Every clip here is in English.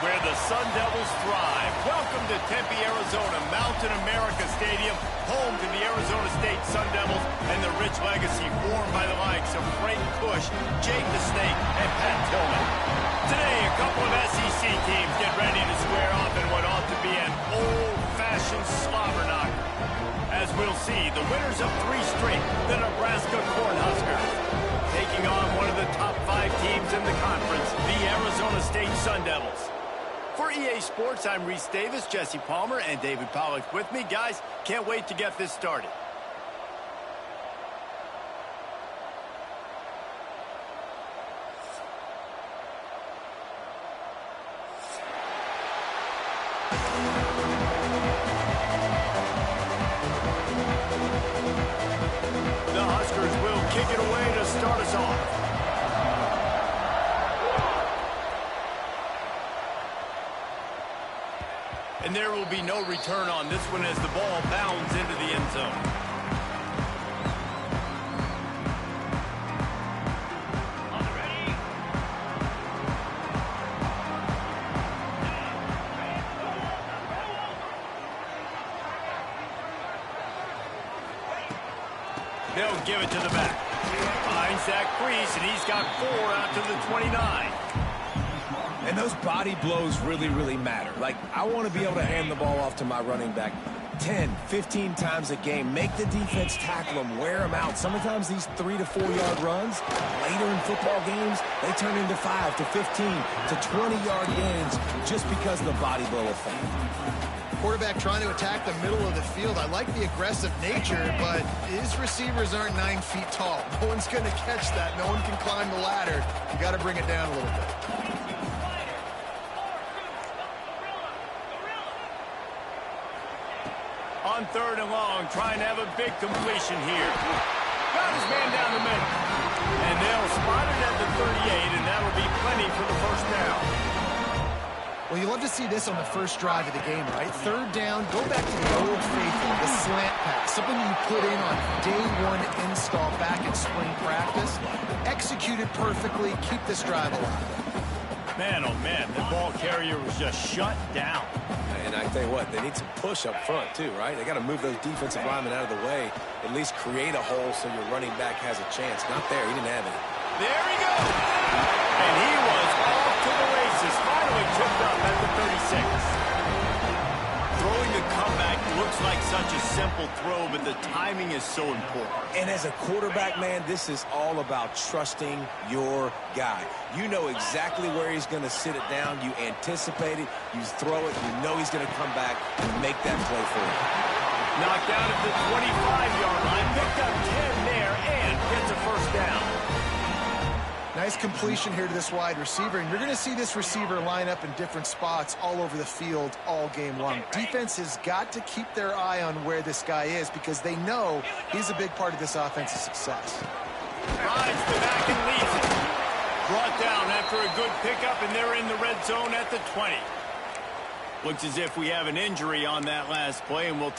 where the Sun Devils thrive. Welcome to Tempe, Arizona, Mountain America Stadium, home to the Arizona State Sun Devils and the rich legacy formed by the likes of Frank Kush, Jake the Snake, and Pat Tillman. Today, a couple of SEC teams get ready to square off in what ought to be an old-fashioned slobber knocker. As we'll see, the winners of 3 straight, the Nebraska Cornhuskers, taking on one of the top 5 teams in the conference, the Arizona State Sun Devils. For EA Sports, I'm Reese Davis, Jesse Palmer, and David Pollack with me. Guys, can't wait to get this started. The Huskers will kick it away to start us off. And there will be no return on this one as the ball bounds into the end zone. They'll give it to the back. Finds that crease, and he's got 4 out to the 29. And those body blows really, really matter. Like, I want to be able to hand the ball off to my running back 10, 15 times a game. Make the defense tackle them, wear them out. Sometimes these 3 to 4 yard runs, later in football games, they turn into 5 to 15 to 20-yard gains just because of the body blow effect. Quarterback trying to attack the middle of the field. I like the aggressive nature, but his receivers aren't 9 feet tall. No one's going to catch that. No one can climb the ladder. You got to bring it down a little bit. On 3rd and long, trying to have a big completion here. Got his man down the middle. And they'll spot it at the 38, and that'll be plenty for the first down. Well, you love to see this on the first drive of the game, right? 3rd down, go back to the old faithful, the slant pass, something you put in on day 1 install back in spring practice. Executed perfectly, keep this drive alive. Man, oh man, the ball carrier was just shut down. And I tell you what, they need some push up front too, right? They got to move those defensive linemen out of the way, at least create a hole so your running back has a chance. Not there, he didn't have it. There he goes. And he was off to the races, finally tripped up at the 36. Throwing the comeback looks like such a simple throw, but the timing is so important. And as a quarterback, man, this is all about trusting your guy. You know exactly where he's going to sit it down. You anticipate it. You throw it. You know he's going to come back and make that play for you. Knocked down at the 25-yard line. Picked up 10 there and gets a first down. Nice completion here to this wide receiver, and you're going to see this receiver line up in different spots all over the field all game long. Defense has got to keep their eye on where this guy is because they know he's a big part of this offensive success. Rides the back and leads it. Brought down after a good pickup, and they're in the red zone at the 20. Looks as if we have an injury on that last play, and we'll...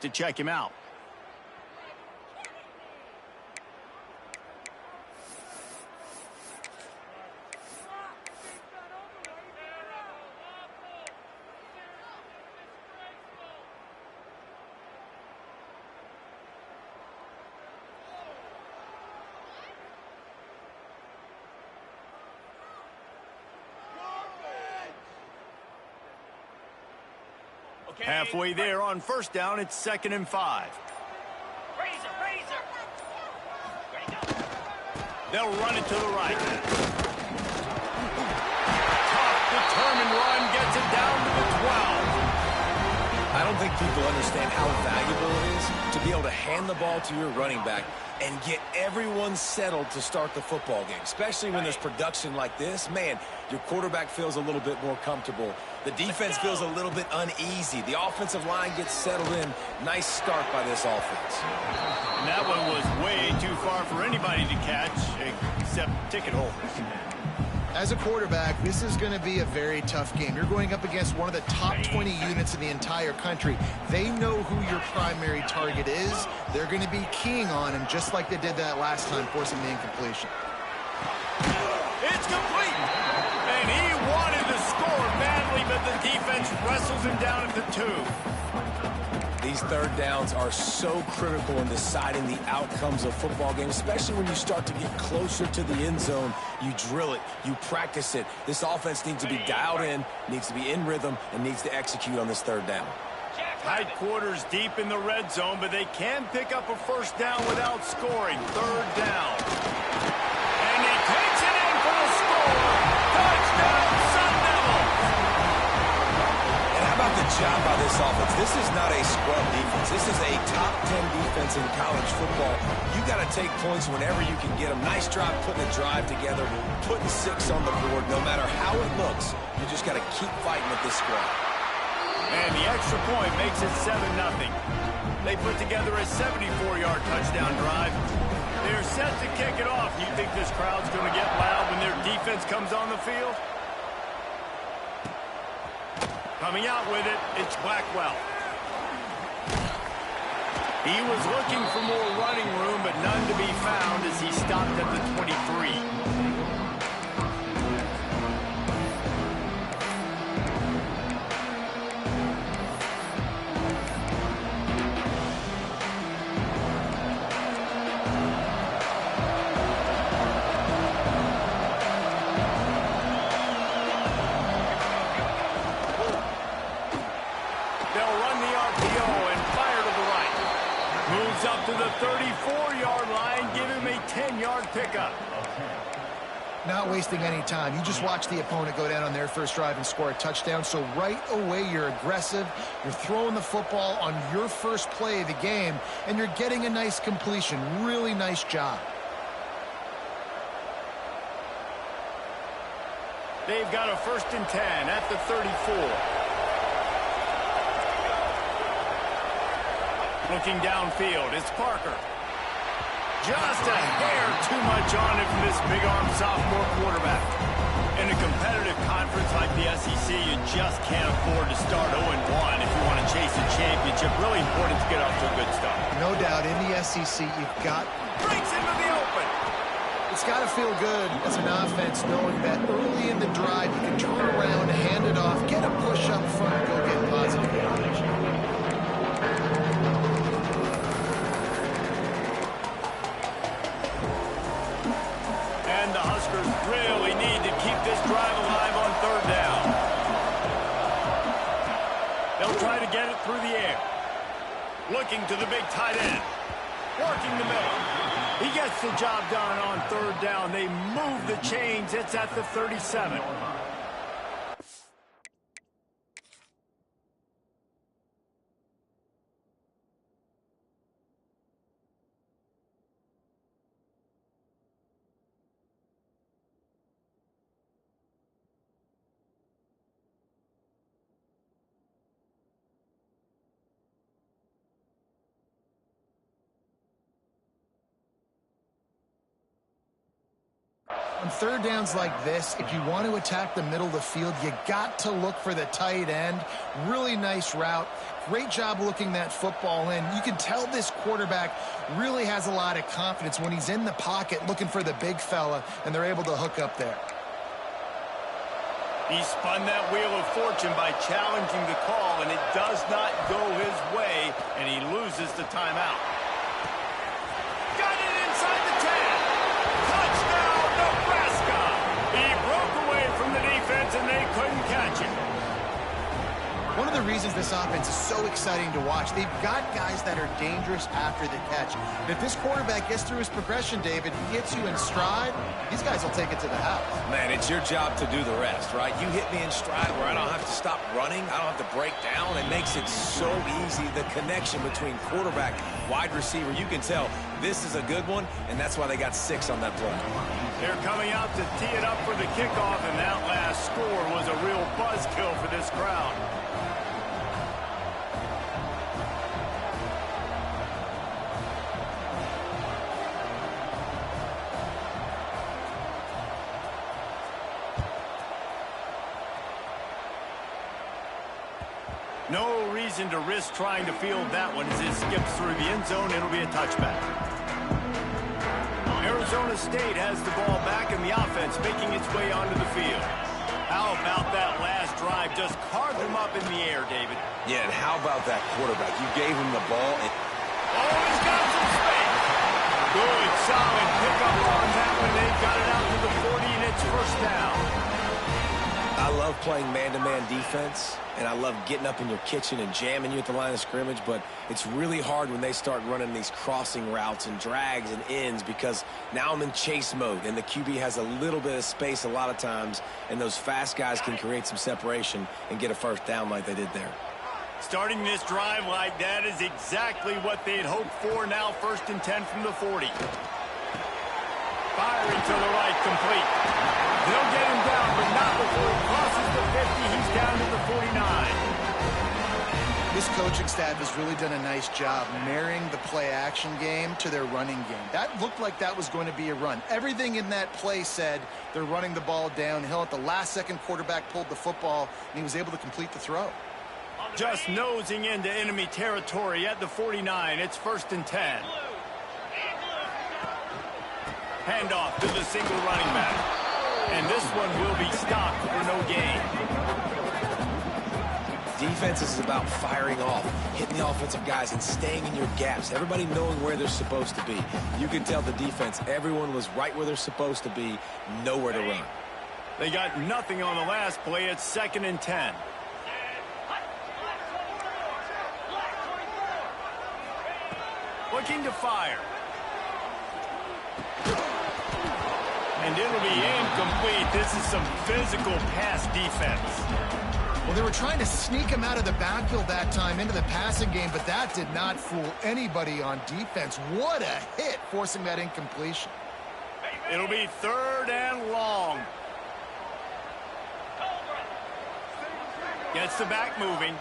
To check him out. Halfway there on first down, it's 2nd and 5. Razor. Ready, go. They'll run it to the right. Tough, determined run gets it down to the 12. I don't think people understand how valuable it is to be able to hand the ball to your running back and get everyone settled to start the football game, especially when there's production like this. Man, your quarterback feels a little bit more comfortable. The defense feels a little bit uneasy. The offensive line gets settled in. Nice start by this offense. And that one was way too far for anybody to catch, except ticket holders. As a quarterback, this is going to be a very tough game. You're going up against one of the top 20 units in the entire country. They know who your primary target is. They're going to be keying on him just like they did that last time, forcing the incompletion. It's complete. And he wanted to score badly, but the defense wrestles him down at the 2. These third downs are so critical in deciding the outcomes of football games, especially when you start to get closer to the end zone. You drill it, you practice it. This offense needs to be dialed in, needs to be in rhythm, and needs to execute on this third down. Tight quarters deep in the red zone, but they can pick up a first down without scoring. 3rd down. And he takes it in for the score. Touchdown, Sun Devils! And how about the job by this offense? This is not a scrub defense. This is a top 10 defense in college football. You got to take points whenever you can get them. Nice job putting a drive together, putting 6 on the board. No matter how it looks, you just got to keep fighting with this squad. And the extra point makes it 7-0. They put together a 74-yard touchdown drive. They're set to kick it off. You think this crowd's going to get loud when their defense comes on the field? Coming out with it, it's Blackwell. He was looking for more running room, but none to be found as he stopped at the 23. Up to the 34-yard line, give him a 10-yard pickup. Not wasting any time. You just watch the opponent go down on their first drive and score a touchdown. So right away, you're aggressive. You're throwing the football on your first play of the game, and you're getting a nice completion. Really nice job. They've got a 1st and 10 at the 34. Looking downfield, it's Parker. Just a hair too much on it from this big-arm sophomore quarterback. In a competitive conference like the SEC, you just can't afford to start 0-1 if you want to chase a championship. Really important to get off to a good start. No doubt, in the SEC, you've got... Breaks into the open. It's got to feel good as an offense knowing that early in the drive, you can turn around, hand it off, get a push up front, and go get positive yardage. Really need to keep this drive alive on 3rd down. They'll try to get it through the air. Looking to the big tight end. Working the middle. He gets the job done on 3rd down. They move the chains. It's at the 37. On third downs like this, if you want to attack the middle of the field, you got to look for the tight end. Really nice route. Great job looking that football in. You can tell this quarterback really has a lot of confidence when he's in the pocket looking for the big fella, and they're able to hook up there. He spun that wheel of fortune by challenging the call, and it does not go his way, and he loses the timeout. Got it inside the 10. Touchdown, Nebraska! He broke away from the defense, and they couldn't catch him. One of the reasons this offense is so exciting to watch, they've got guys that are dangerous after the catch. And if this quarterback gets through his progression, David, gets you in stride, these guys will take it to the house. Man, it's your job to do the rest, right? You hit me in stride where I don't have to stop running. I don't have to break down. It makes it so easy. The connection between quarterback, wide receiver, you can tell this is a good one, and that's why they got 6 on that play. They're coming out to tee it up for the kickoff, and that last score was a real buzzkill for this crowd. No reason to risk trying to field that one as it skips through the end zone. It'll be a touchback. Arizona State has the ball back in the offense, making its way onto the field. How about that last drive? Just carved him up in the air, David. Yeah, and how about that quarterback? You gave him the ball. Oh, he's got some space. Good, solid pickup on that one. They've got it out to the 40, and it's first down. I love playing man-to-man defense, and I love getting up in your kitchen and jamming you at the line of scrimmage, but it's really hard when they start running these crossing routes and drags and ends because now I'm in chase mode, and the QB has a little bit of space a lot of times, and those fast guys can create some separation and get a first down like they did there. Starting this drive like that is exactly what they had hoped for. Now 1st and 10 from the 40. Firing to the right, complete. They'll get him down, but not before he crosses the 50. He's down to the 49. This coaching staff has really done a nice job marrying the play-action game to their running game. That looked like that was going to be a run. Everything in that play said they're running the ball downhill. At the last second, quarterback pulled the football, and he was able to complete the throw. Just nosing into enemy territory at the 49. It's 1st and 10. Handoff to the single running back. And this one will be stopped for no gain. Defense is about firing off, hitting the offensive guys, and staying in your gaps. Everybody knowing where they're supposed to be. You can tell the defense, everyone was right where they're supposed to be, nowhere to run. They got nothing on the last play. It's 2nd and 10. Looking to fire. And it'll be incomplete. This is some physical pass defense. Well, they were trying to sneak him out of the backfield that time into the passing game, but that did not fool anybody on defense. What a hit, forcing that incompletion. It'll be 3rd and long. Gets the back moving.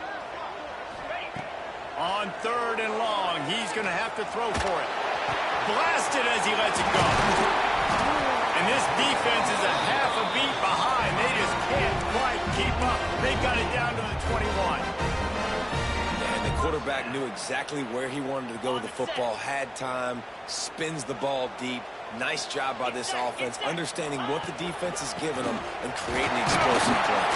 On 3rd and long, he's going to have to throw for it. Blasted as he lets it go. And this defense is a half a beat behind. They just can't quite keep up. They got it down to the 21. And the quarterback knew exactly where he wanted to go with the football, had time, spins the ball deep. Nice job by this offense, understanding what the defense is giving them and creating explosive play.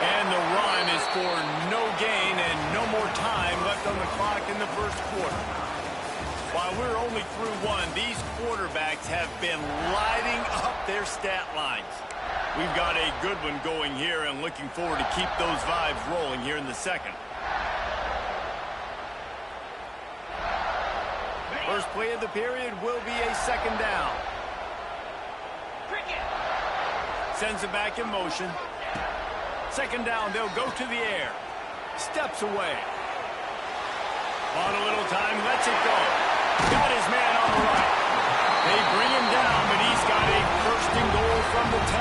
And the run is for no gain and no more time left on the clock in the first quarter. While we're only through one, these quarterbacks have been lighting up their stat lines. We've got a good one going here and looking forward to keep those vibes rolling here in the second. First play of the period will be a 2nd down. Sends it back in motion. 2nd down, they'll go to the air. Steps away. On a little time, lets it go. Got his man on the right. They bring him down, but he's got a 1st and goal from the 10.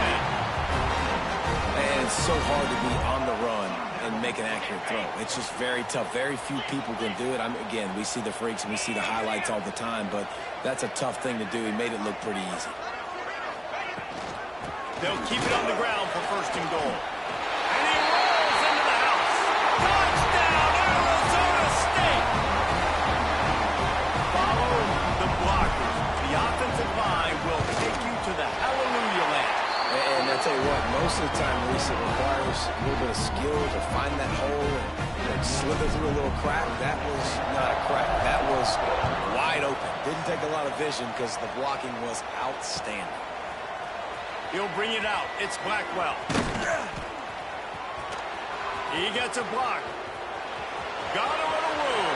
And it's so hard to be on the run and make an accurate throw. It's just very tough. Very few people can do it. Again, we see the freaks and we see the highlights all the time, but that's a tough thing to do. He made it look pretty easy. They'll keep it on the ground for first and goal. And he rolls into the house. Touchdown, Arizona State! Follow the blockers. The offensive line will take you to the hallelujah land. And I tell you what, most of the time, Reese, it requires a little bit of skill to find that hole and slither through a little crack. That was not a crack. That was wide open. Didn't take a lot of vision because the blocking was outstanding. He'll bring it out. It's Blackwell. He gets a block. Got a little room.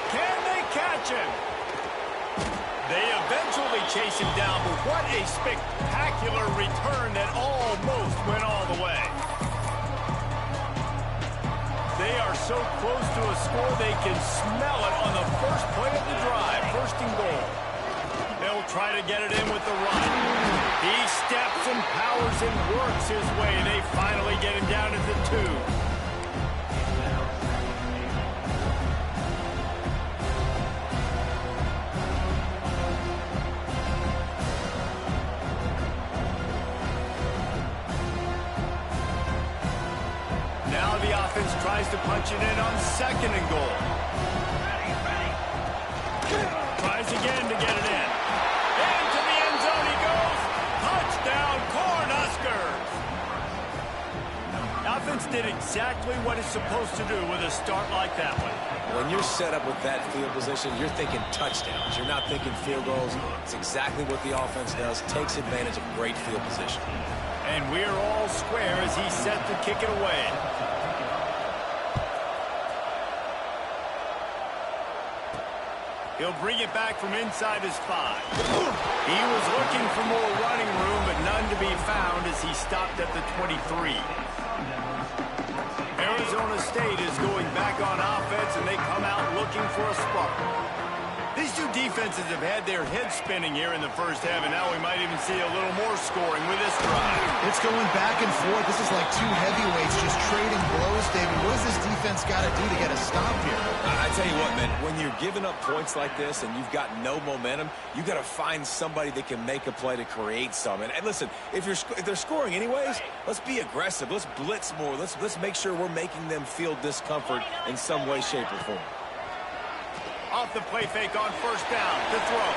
Can they catch him? They eventually chase him down, but what a spectacular return that almost went all the way. They are so close to a score they can smell it on the first play of the drive. First and goal. They'll try to get it in with the run. He steps and powers and works his way. They finally get him down at the 2. Now the offense tries to punch it in on second and goal. Tries again to get it in. Into the end zone he goes. Touchdown, Cornhuskers. Offense did exactly what it's supposed to do with a start like that one. When you're set up with that field position, you're thinking touchdowns. You're not thinking field goals. It's exactly what the offense does. Takes advantage of great field position. And we're all square as he's set to kick it away. He'll bring it back from inside his 5. He was looking for more running room, but none to be found as he stopped at the 23. Arizona State is going back on offense, and they come out looking for a spark. These two defenses have had their heads spinning here in the first half, and now we might even see a little more scoring with this drive. It's going back and forth. This is like two heavyweights just trading blows, David. What does this defense got to do to get a stop here? I tell you what, man, when you're giving up points like this and you've got no momentum, you got to find somebody that can make a play to create some. And listen, if they're scoring anyways, let's be aggressive. Let's blitz more. Let's make sure we're making them feel discomfort in some way, shape, or form. Off the play fake on first down to throw.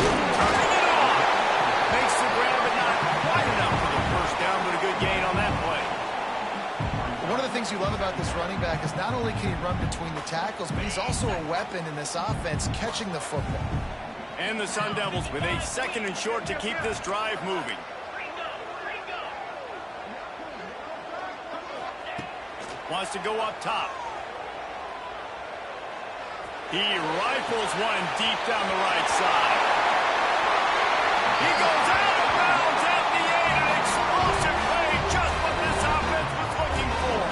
Turning it off. Makes the grab, but not quite enough for the first down, but a good gain on that play. One of the things you love about this running back is not only can he run between the tackles, but he's also a weapon in this offense, catching the football. And the Sun Devils with a second and short to keep this drive moving. Wants to go up top. He rifles one deep down the right side. He goes out of bounds at the 8. An explosive play, just what this offense was looking for.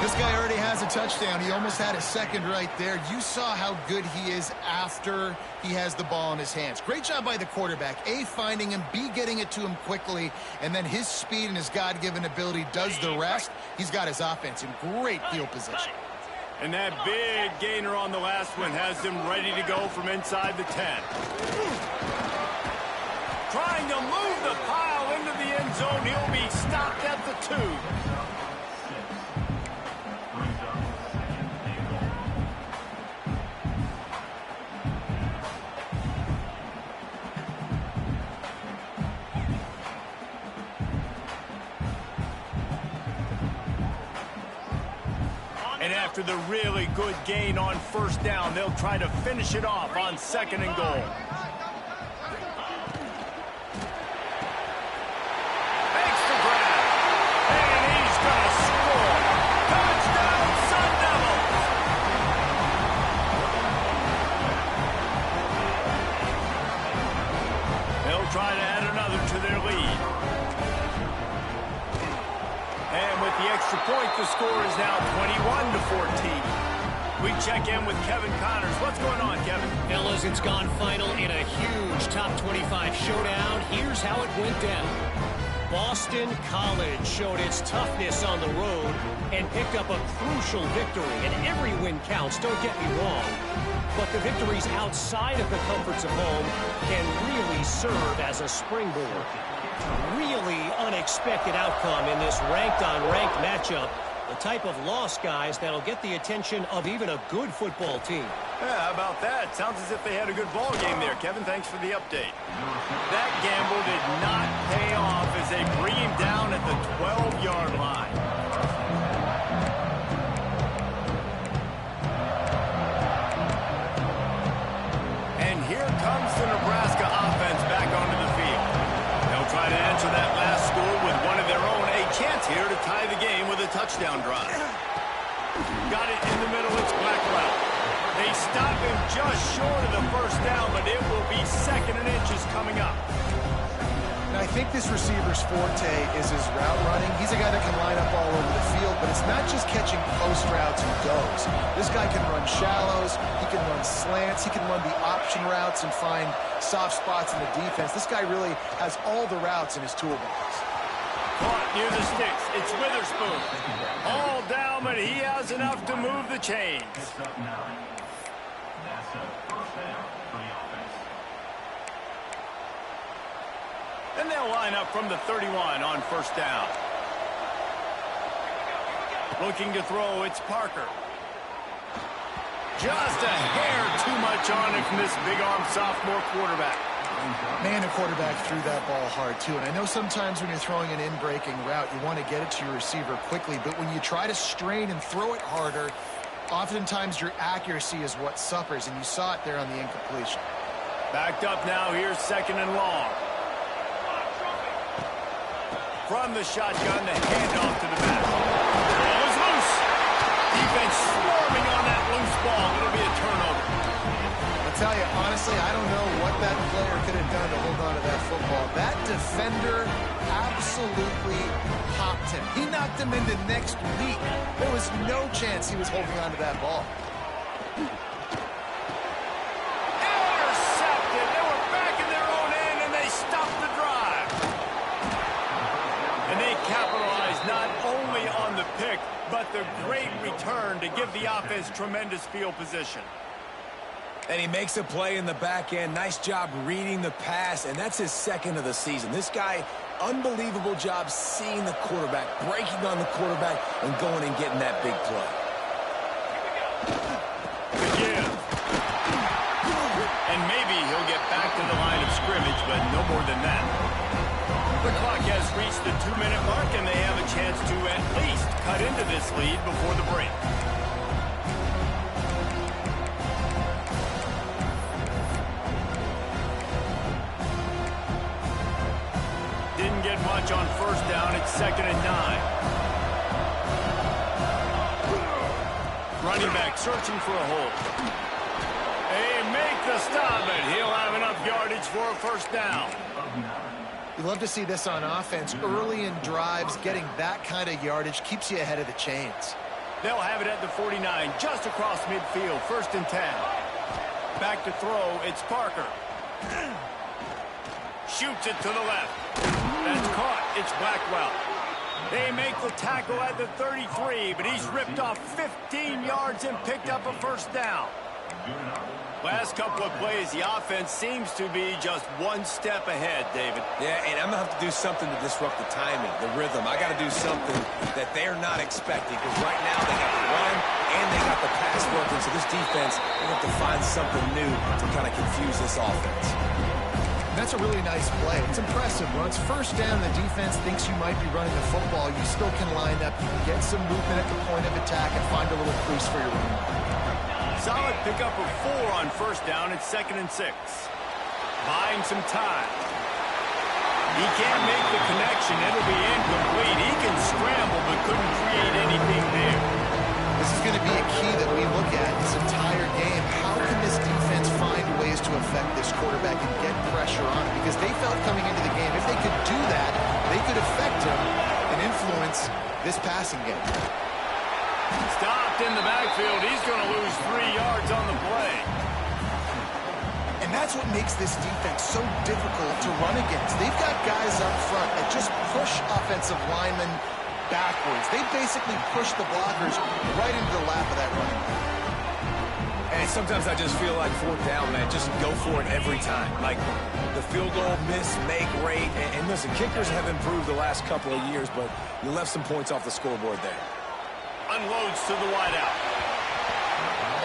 This guy already has a touchdown. He almost had a second right there. You saw how good he is after he has the ball in his hands. Great job by the quarterback. A, finding him. B, getting it to him quickly. And then his speed and his God-given ability does the rest. He's got his offense in great field position. And that big gainer on the last one has them ready to go from inside the 10. Trying to move the pile into the end zone. He'll be stopped at the 2. And after the really good gain on first down, they'll try to finish it off on second and goal. Makes the grab. And he's going to score. Touchdown, Sun Devils. They'll try to add another to their lead. And with the extra point, the score is now 21-14. We check in with Kevin Connors. What's going on, Kevin? Fellas, it's gone final in a huge top 25 showdown. Here's how it went down. Boston College showed its toughness on the road and picked up a crucial victory. And every win counts, don't get me wrong. but the victories outside of the comforts of home can really serve as a springboard. Really unexpected outcome in this ranked-on-ranked matchup. The type of loss, guys, that'll get the attention of even a good football team. Yeah, how about that? Sounds as if they had a good ball game there. Kevin, thanks for the update. That gamble did not pay off as they bring him down at the 12-yard line. And here comes the Nebraska offense back onto the field. They'll try to answer that last score with one of their own. A chance here to tie the game with a touchdown drive. Got it in the middle. It's Blackwell. They stop him just short of the first down, but it will be 2nd and inches coming up. Now, I think this receiver's forte is his route running. He's a guy that can line up all over the field, but it's not just catching post routes and goes. This guy can run shallows, he can run slants, he can run the option routes and find soft spots in the defense. This guy really has all the routes in his toolbox. Caught near the sticks. It's Witherspoon. All down, but he has enough to move the chains. And they'll line up from the 31 on first down. Looking to throw, it's Parker. Just a hair too much on it from this big-arm sophomore quarterback. Man, a quarterback threw that ball hard, too. And I know sometimes when you're throwing an in-breaking route, you want to get it to your receiver quickly. But when you try to strain and throw it harder, oftentimes your accuracy is what suffers. And you saw it there on the incompletion. Backed up now. Here's 2nd and long. From the shotgun, the handoff to the back. Ball is loose. Defense swarming on that loose ball. It'll be a turnover. I'll tell you, honestly, I don't know what that player could have done to hold on to that football. That defender absolutely popped him. He knocked him into next week. There was no chance he was holding on to that ball. Intercepted. They were back in their own end, and they stopped the drive. And they capitalized not only on the pick, but the great return to give the offense tremendous field position. And he makes a play in the back end. Nice job reading the pass, and that's his 2nd of the season. This guy, unbelievable job seeing the quarterback, breaking on the quarterback, and going and getting that big play. Again. And maybe he'll get back to the line of scrimmage, but no more than that. The clock has reached the 2-minute mark, and they have a chance to at least cut into this lead before the break. Didn't get much on first down. It's 2nd and 9. Running back searching for a hole. They make the stop, and he'll have enough yardage for a first down. You love to see this on offense. Early in drives, getting that kind of yardage keeps you ahead of the chains. They'll have it at the 49, just across midfield, 1st and 10. Back to throw, it's Parker. Shoots it to the left. That's caught. It's Blackwell. They make the tackle at the 33, but he's ripped off 15 yards and picked up a first down. Last couple of plays, the offense seems to be just one step ahead, David. Yeah, and I'm going to have to do something to disrupt the timing, the rhythm. I got to do something that they're not expecting, because right now they got the run and they got the pass working. So this defense, they have to find something new to kind of confuse this offense. That's a really nice play. It's impressive. When it's first down, the defense thinks you might be running the football. You still can line up, you can get some movement at the point of attack and find a little crease for your running back. Solid pickup of 4 on first down. It's 2nd and 6. Buying some time. He can't make the connection. It'll be incomplete. He can scramble, but couldn't create anything there. This is going to be a key that we look at this entire game. How can this defense find ways to affect this quarterback and get pressure on him? Because they felt coming into the game, if they could do that, they could affect him and influence this passing game. Stopped in the backfield. He's going to lose 3 yards on the play. And that's what makes this defense so difficult to run against. They've got guys up front that just push offensive linemen backwards. They basically push the blockers right into the lap of that running back. And sometimes I just feel like fourth down, man, just go for it every time. Like the field goal miss, make rate. And listen, kickers have improved the last couple of years, but you left some points off the scoreboard there. Unloads to the wideout.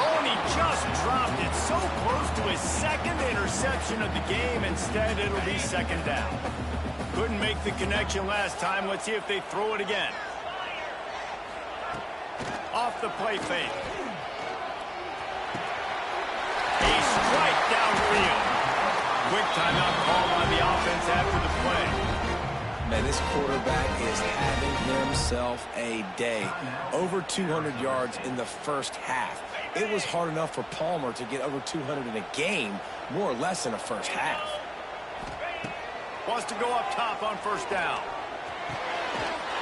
Oh, and he just dropped it. So close to his second interception of the game. Instead, it'll be second down. Couldn't make the connection last time. Let's see if they throw it again. Off the play fake. A strike downfield. Quick timeout call on the offense after the play. Man, this quarterback is having himself a day. Over 200 yards in the first half. It was hard enough for Palmer to get over 200 in a game, more or less in a first half. Wants to go up top on first down.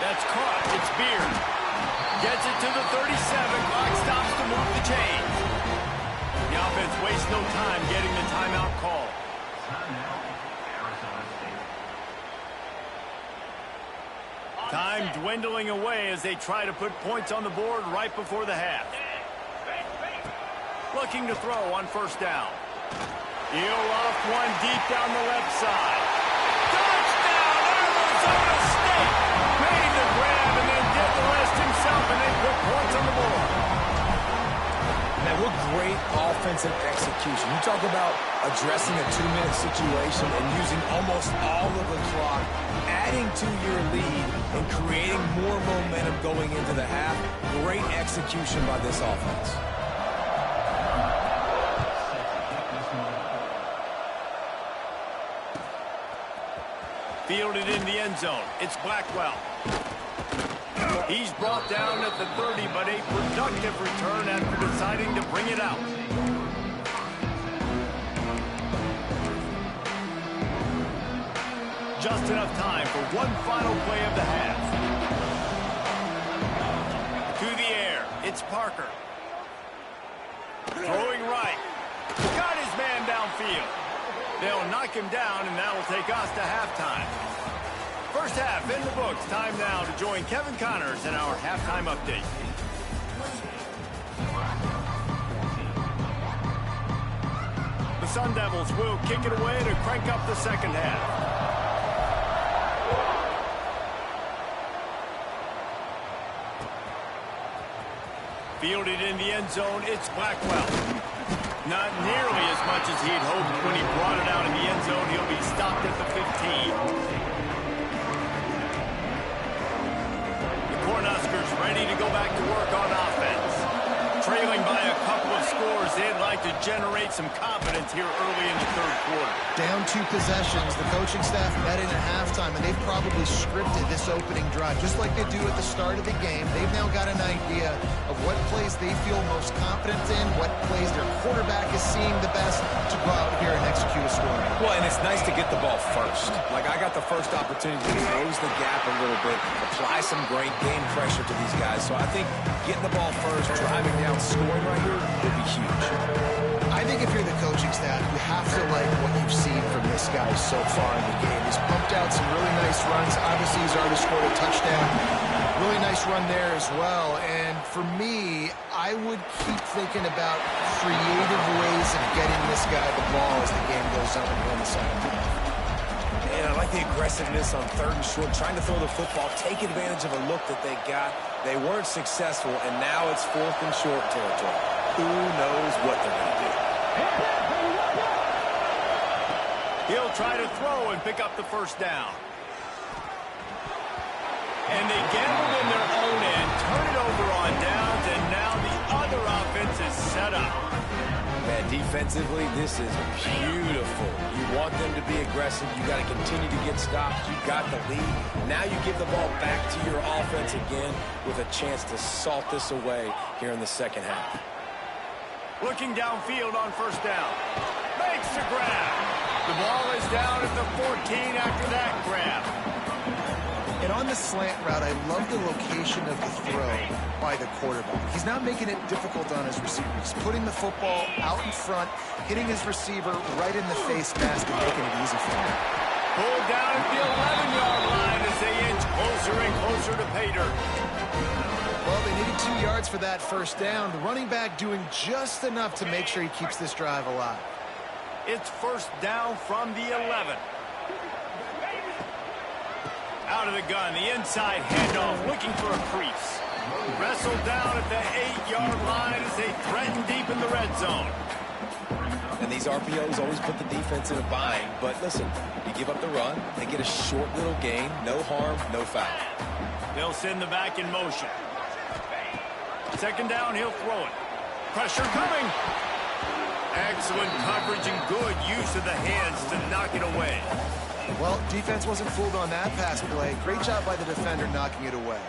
That's caught. It's Beard. Gets it to the 37. Clock stops to move the chains. The offense wastes no time getting the timeout call. Time dwindling away as they try to put points on the board right before the half. Looking to throw on first down. He'll off one deep down the left side. Touchdown, Arizona State! Made the grab and then did the rest himself and then put points on the board. Man, what great offensive execution. You talk about addressing a 2-minute situation and using almost all of the clock, adding to your lead and creating more momentum going into the half. Great execution by this offense. Fielded in the end zone. It's Blackwell. He's brought down at the 30, but a productive return after deciding to bring it out. Just enough time for one final play of the half. To the air. It's Parker. Throwing right. Got his man downfield. They'll knock him down, and that will take us to halftime. First half in the books. Time now to join Kevin Connors in our halftime update. The Sun Devils will kick it away to crank up the second half. Fielded in the end zone, it's Blackwell. Not nearly as much as he'd hoped when he brought it out in the end zone. He'll be stopped at the 15. Cornhuskers ready to go back to work on offense. Trailing by a couple of scores, they'd like to generate some confidence here early in the third quarter. Down 2 possessions, the coaching staff met in at halftime, and they've probably scripted this opening drive, just like they do at the start of the game. They've now got an idea of what plays they feel most confident in, what plays their quarterback is seeing the best to go out here and execute a score. Well, and it's nice to get the ball first. Like, I got the first opportunity to close the gap a little bit, apply some great game pressure to these guys. So I think getting the ball first, driving down, scoring right here would be huge. I think if you're the coaching staff, you have to like what you've seen from this guy so far in the game. He's pumped out some really nice runs. Obviously, he's already scored a touchdown. Really nice run there as well. And for me, I would keep thinking about creative ways of getting this guy the ball as the game goes on in the second half. And I like the aggressiveness on third and short, trying to throw the football, take advantage of a look that they got. They weren't successful, and now it's fourth and short territory. Who knows what they're going to do? He'll try to throw and pick up the first down. And they gambled in their own end, turn it over on downs, and now the other offense is set up. Man, defensively, this is beautiful. You want them to be aggressive. You got to continue to get stops. You got the lead. Now you give the ball back to your offense again with a chance to salt this away here in the second half. Looking downfield on first down. Makes the grab. The ball is down at the 14 after that grab. And on the slant route, I love the location of the throw by the quarterback. He's not making it difficult on his receiver. He's putting the football out in front, hitting his receiver right in the face mask and making it easy for him. Pulled down at the 11-yard line as they inch closer and closer to pay dirt. Well, they needed 2 yards for that first down. The running back doing just enough to make sure he keeps this drive alive. It's first down from the 11. Out of the gun, the inside handoff, looking for a crease. Wrestled down at the 8-yard line as they threaten deep in the red zone. And these RPOs always put the defense in a bind. But listen, you give up the run, they get a short little gain, no harm, no foul. They'll send the back in motion. Second down, he'll throw it. Pressure coming. Excellent coverage and good use of the hands to knock it away. Well, defense wasn't fooled on that pass play. Great job by the defender knocking it away.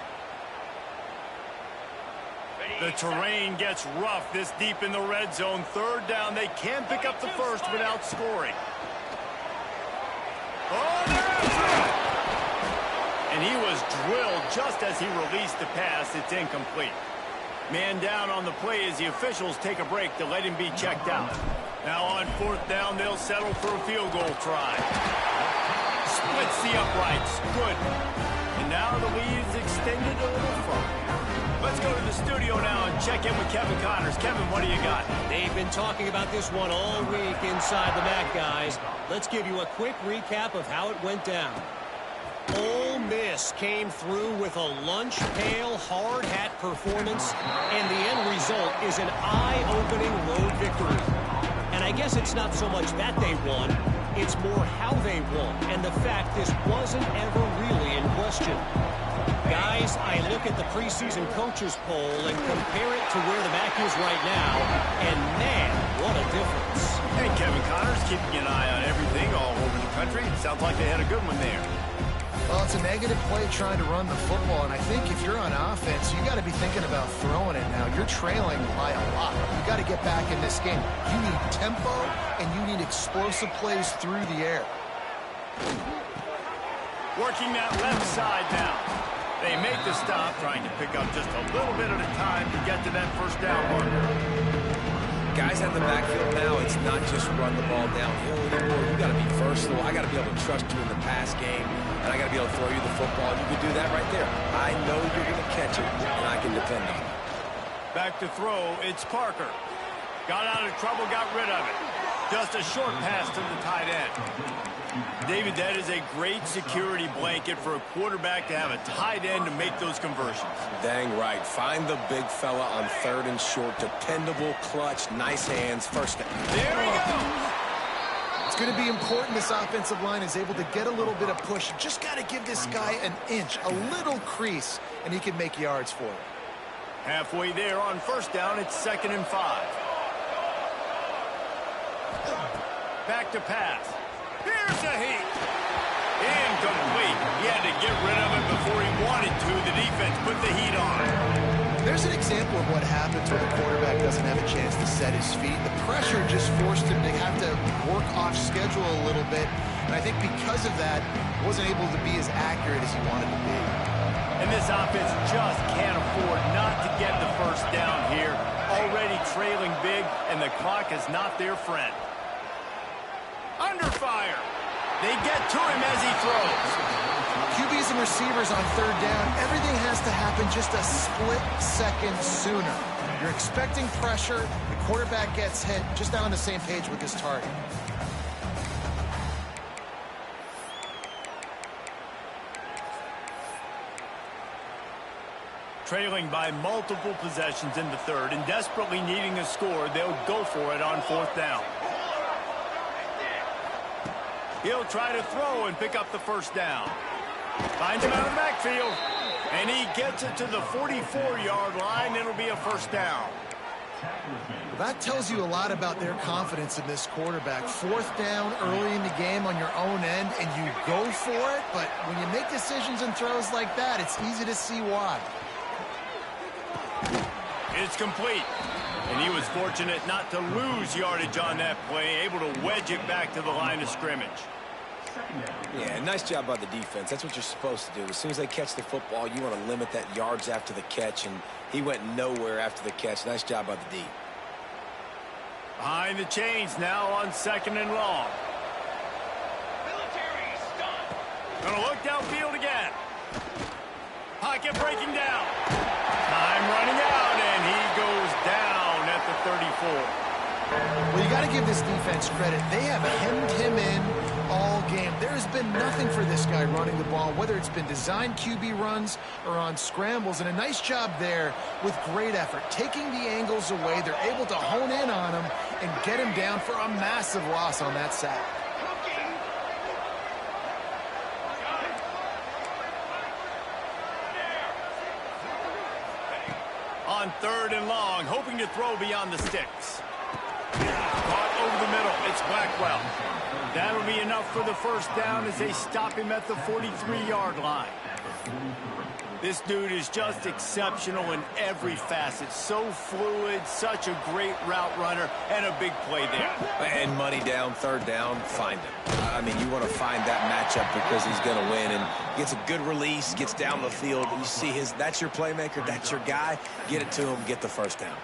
The terrain gets rough this deep in the red zone. Third down, they can't pick up the first without scoring. Oh, they're after it! And he was drilled just as he released the pass. It's incomplete. Man down on the play as the officials take a break to let him be checked out. Now on fourth down, they'll settle for a field goal try. Splits the uprights. Good. And now the lead is extended a little further. Let's go to the studio now and check in with Kevin Connors. Kevin, what do you got? They've been talking about this one all week inside the MAC, guys. Let's give you a quick recap of how it went down. Ole Miss came through with a lunch pail hard hat performance, and the end result is an eye-opening road victory. And I guess it's not so much that they won, it's more how they won, and the fact this wasn't ever really in question. Guys, I look at the preseason coaches poll and compare it to where the MAC is right now, and man, what a difference. Hey, Kevin Connors, keeping an eye on everything all over the country. Sounds like they had a good one there. Well, it's a negative play trying to run the football, and I think if you're on offense, you got to be thinking about throwing it now. You're trailing by a lot. You got to get back in this game. You need tempo, and you need explosive plays through the air. Working that left side now. They make the stop, trying to pick up just a little bit at a time to get to that first down marker. Guys at the backfield now, it's not just run the ball downhill anymore. You got to be versatile. I got to be able to trust you in the pass game, and I got to be able to throw you the football. You can do that right there. I know you're going to catch it, and I can depend on it. Back to throw, it's Parker. Got out of trouble, got rid of it. Just a short pass to the tight end. David, that is a great security blanket for a quarterback to have a tight end to make those conversions. Dang right. Find the big fella on third and short. Dependable, clutch, nice hands. First down. There we go. It's going to be important this offensive line is able to get a little bit of push. Just got to give this guy an inch, a little crease, and he can make yards for it. Halfway there on first down, it's 2nd and 5. Back to pass. Here's a heat. Incomplete. He had to get rid of it before he wanted to. The defense put the heat on. There's an example of what happens when the quarterback doesn't have a chance to set his feet. The pressure just forced him to have to work off schedule a little bit. And I think because of that, he wasn't able to be as accurate as he wanted to be. And this offense just can't afford not to get the first down here. Already trailing big, and the clock is not their friend. Under fire. They get to him as he throws. QBs and receivers on third down, everything has to happen just a split second sooner. You're expecting pressure, the quarterback gets hit, just not on the same page with his target. Trailing by multiple possessions in the third and desperately needing a score, they'll go for it on fourth down. He'll try to throw and pick up the first down. Finds him out of the backfield. And he gets it to the 44-yard line. It'll be a first down. That tells you a lot about their confidence in this quarterback. Fourth down early in the game on your own end, and you go for it. But when you make decisions and throws like that, it's easy to see why. It's complete. And he was fortunate not to lose yardage on that play, able to wedge it back to the line of scrimmage. Yeah, nice job by the defense. That's what you're supposed to do. As soon as they catch the football, you want to limit that yards after the catch, and he went nowhere after the catch. Nice job by the D. Behind the chains now on 2nd and long. Gonna look downfield again. Pocket breaking down. Time running out, and he goes down at the 34. Well, you got to give this defense credit. They have hemmed him in all game. There has been nothing for this guy running the ball, whether it's been designed QB runs or on scrambles, and a nice job there with great effort. Taking the angles away, they're able to hone in on him and get him down for a massive loss on that sack. On 3rd and long, hoping to throw beyond the sticks. Caught over the middle. It's Blackwell. That'll be enough for the first down as they stop him at the 43-yard line. This dude is just exceptional in every facet. So fluid, such a great route runner, and a big play there. And money down, 3rd down, find him. I mean, you want to find that matchup because he's going to win, and gets a good release, gets down the field. You see that's your playmaker, that's your guy. Get it to him, get the first down.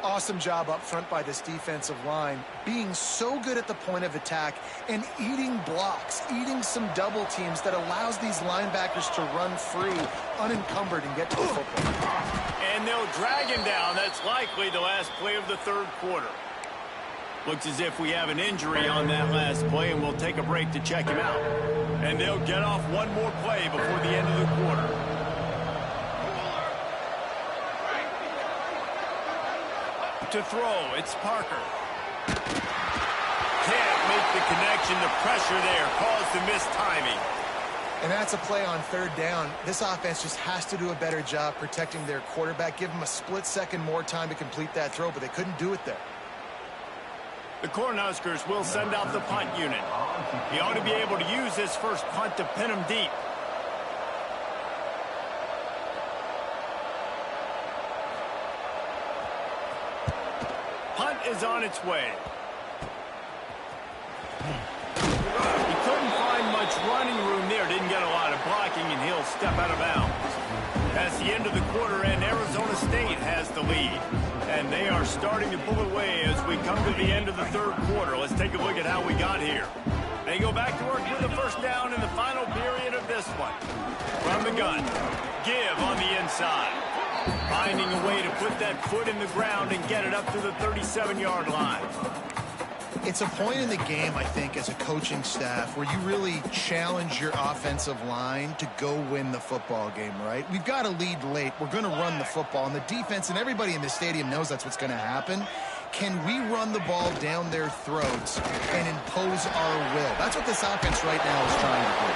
Awesome job up front by this defensive line, being so good at the point of attack and eating blocks, eating some double teams that allows these linebackers to run free, unencumbered, and get to the football. And they'll drag him down. That's likely the last play of the 3rd quarter. Looks as if we have an injury on that last play, and we'll take a break to check him out. And they'll get off one more play before the end of the quarter. To throw, it's Parker. Can't make the connection. The pressure there caused the missed timing. And that's a play on 3rd down. This offense just has to do a better job protecting their quarterback. Give him a split second more time to complete that throw, but they couldn't do it there. The Cornhuskers will send out the punt unit. He ought to be able to use this first punt to pin him deep. Punt is on its way. He couldn't find much running room there. Didn't get a lot of blocking, and he'll step out of bounds. That's the end of the quarter, and Arizona State has the lead. And they are starting to pull away as we come to the end of the 3rd quarter. Let's take a look at how we got here. They go back to work with the first down in the final period of this one. From the gun, give on the inside. Finding a way to put that foot in the ground and get it up to the 37-yard line. It's a point in the game, I think, as a coaching staff where you really challenge your offensive line to go win the football game, right? We've got a lead late. We're going to run the football, and the defense and everybody in the stadium knows that's what's going to happen. Can we run the ball down their throats and impose our will? That's what this offense right now is trying to do.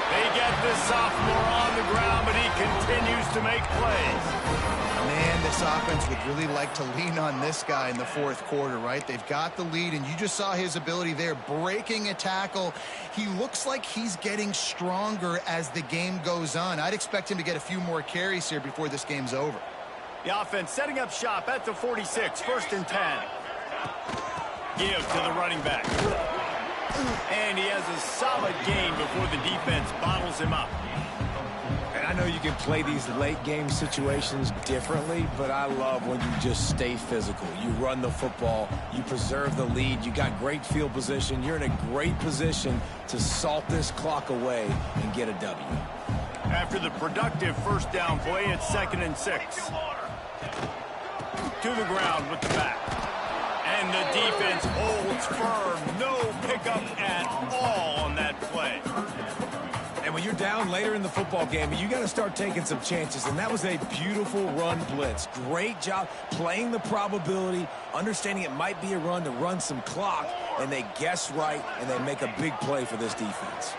They get this sophomore on the ground, but he continues to make plays. Man, this offense would really like to lean on this guy in the 4th quarter, right? They've got the lead, and you just saw his ability there, breaking a tackle. He looks like he's getting stronger as the game goes on. I'd expect him to get a few more carries here before this game's over. The offense setting up shop at the 46, 1st and 10. Give to the running back. And he has a solid gain before the defense bottles him up. And I know you can play these late game situations differently, but I love when you just stay physical. You run the football, you preserve the lead, you got great field position, you're in a great position to salt this clock away and get a W. After the productive first down play, it's 2nd and 6. To the ground with the back. And the defense holds firm. No pickup at all on that play. And when you're down later in the football game, you got to start taking some chances. And that was a beautiful run blitz. Great job playing the probability, understanding it might be a run to run some clock, and they guess right, and they make a big play for this defense.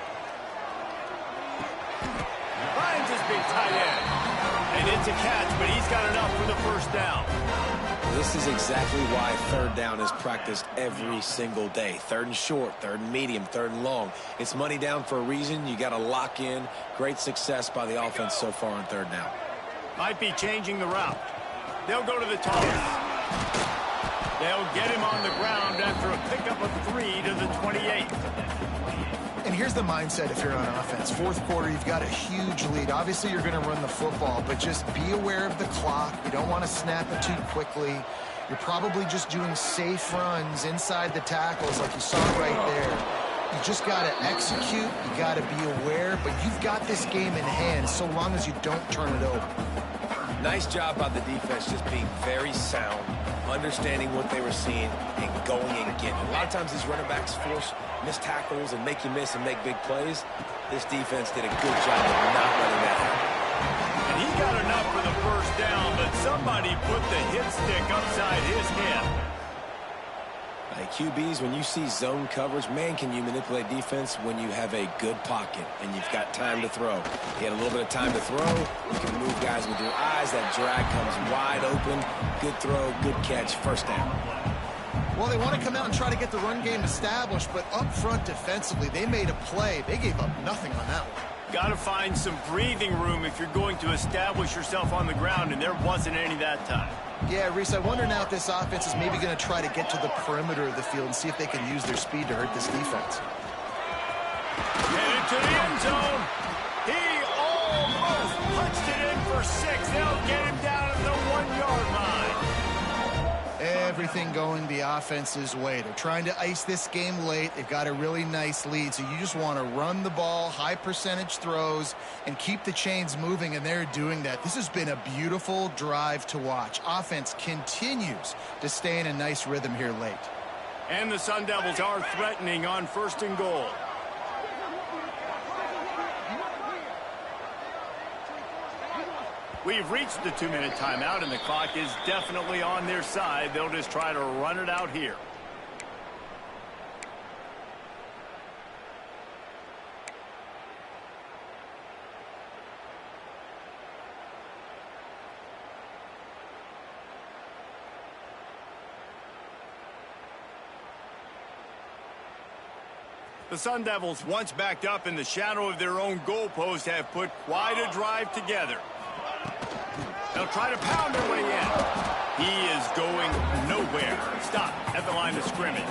Finds his big tight end. And it's a catch, but he's got enough for the first down. This is exactly why 3rd down is practiced every single day. 3rd and short, 3rd and medium, 3rd and long. It's money down for a reason. You got to lock in. Great success by the offense so far on 3rd down. Might be changing the route. They'll go to the toss. They'll get him on the ground after a pickup of 3 to the 28. And here's the mindset if you're on offense. 4th quarter, you've got a huge lead. Obviously, you're going to run the football, but just be aware of the clock. You don't want to snap it too quickly. You're probably just doing safe runs inside the tackles like you saw right there. You just got to execute. You got to be aware, but you've got this game in hand so long as you don't turn it over. Nice job by the defense just being very sound, understanding what they were seeing, and going and getting it. A lot of times these running backs force missed tackles and make you miss and make big plays. This defense did a good job of not letting that happen. And he got enough for the first down, but somebody put the hit stick upside his hip. Like QBs, when you see zone coverage, man, can you manipulate defense when you have a good pocket and you've got time to throw. You had a little bit of time to throw. You can move guys with your eyes. That drag comes wide open. Good throw, good catch, first down. Well, they want to come out and try to get the run game established, but up front defensively, they made a play. They gave up nothing on that one. Got to find some breathing room if you're going to establish yourself on the ground, and there wasn't any that time. Yeah, Reese, I wonder now if this offense is maybe going to try to get to the perimeter of the field and see if they can use their speed to hurt this defense. Headed to the end zone. He almost punched it in for 6. They'll get him down at the 1-yard line. Everything going the offense's way. They're trying to ice this game late. They've got a really nice lead, so you just want to run the ball, high percentage throws, and keep the chains moving, and they're doing that. This has been a beautiful drive to watch. Offense continues to stay in a nice rhythm here late. And the Sun Devils are threatening on 1st and goal. We've reached the 2-minute timeout, and the clock is definitely on their side. They'll just try to run it out here. The Sun Devils, once backed up in the shadow of their own goalpost, have put quite a drive together. They'll try to pound their way in. He is going nowhere. Stop at the line of scrimmage.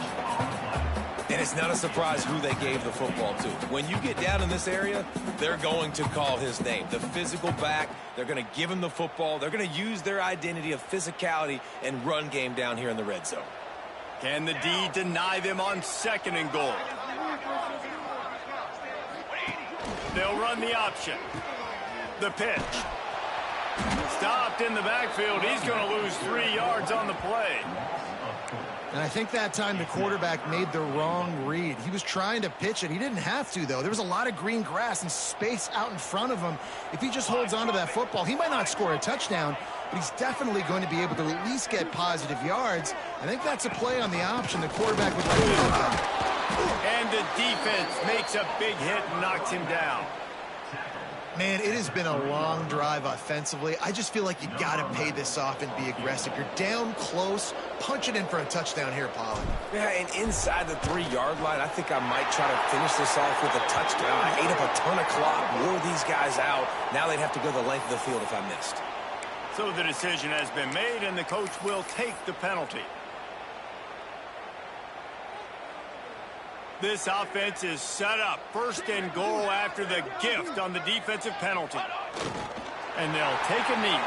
And it's not a surprise who they gave the football to. When you get down in this area, they're going to call his name. The physical back, they're going to give him the football. They're going to use their identity of physicality and run game down here in the red zone. Can the D deny them on 2nd and goal? They'll run the option. The pitch. Stopped in the backfield. He's going to lose 3 yards on the play. And I think that time the quarterback made the wrong read. He was trying to pitch it. He didn't have to, though. There was a lot of green grass and space out in front of him. If he just holds on to that football, he might not score a touchdown, but he's definitely going to be able to at least get positive yards. I think that's a play on the option the quarterback would like to look at. And the defense makes a big hit and knocks him down. Man, it has been a long drive offensively. I just feel like you got to pay this off and be aggressive. You're down close. Punch it in for a touchdown here, Pollard. Yeah, and inside the 3-yard line, I think I might try to finish this off with a touchdown. I ate up a ton of clock, wore these guys out. Now they'd have to go the length of the field if I missed. So the decision has been made, and the coach will take the penalty. This offense is set up. 1st and goal after the gift on the defensive penalty. And they'll take a knee.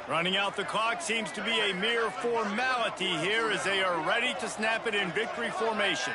Running out the clock seems to be a mere formality here as they are ready to snap it in victory formation.